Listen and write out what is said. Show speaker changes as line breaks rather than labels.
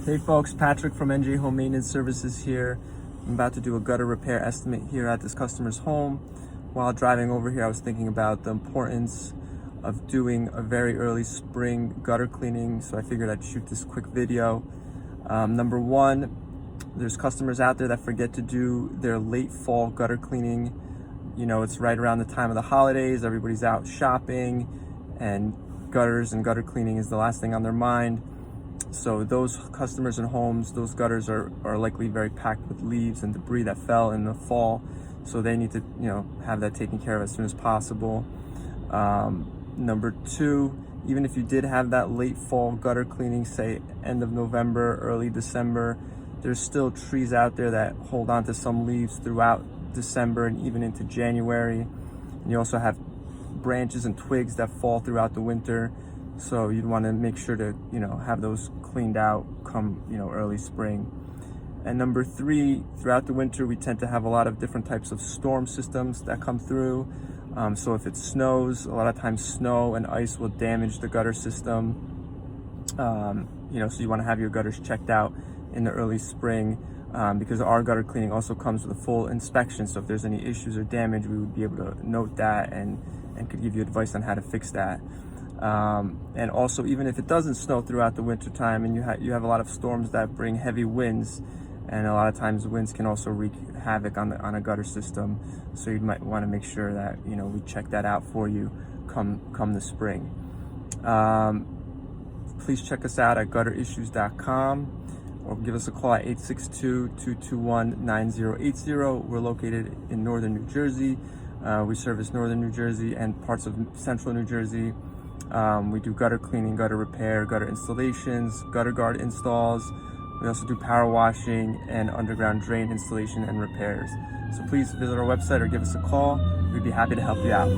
Hey folks, Patrick from NJ Home Maintenance Services here. I'm about to do a gutter repair estimate here at this customer's home. While driving over here, I was thinking about the importance of doing a very early spring gutter cleaning, so I figured I'd shoot this quick video. Number one, there's customers out there that forget to do their late fall gutter cleaning. You know, it's right around the time of the holidays, everybody's out shopping, and gutters and gutter cleaning is the last thing on their mind. So those customers and homes, those gutters are likely very packed with leaves and debris that fell in the fall. So they need to, have that taken care of as soon as possible. Number two, even if you did have that late fall gutter cleaning, say end of November, early December, there's still trees out there that hold on to some leaves throughout December and even into January. And you also have branches and twigs that fall throughout the winter. So you'd want to make sure to, have those cleaned out come, early spring. And number three, throughout the winter, we tend to have a lot of different types of storm systems that come through. So if it snows, a lot of times snow and ice will damage the gutter system. So you want to have your gutters checked out in the early spring, because our gutter cleaning also comes with a full inspection. So if there's any issues or damage, we would be able to note that and could give you advice on how to fix that. And also, even if it doesn't snow throughout the winter time and you have a lot of storms that bring heavy winds, and a lot of times winds can also wreak havoc on a gutter system. So you might want to make sure that, we check that out for you come the spring. Please check us out at gutterissues.com or give us a call at 862-221-9080. We're located in northern New Jersey. We service northern New Jersey and parts of central New Jersey. We do gutter cleaning, gutter repair, gutter installations, gutter guard installs. We also do power washing and underground drain installation and repairs. So please visit our website or give us a call. We'd be happy to help you out.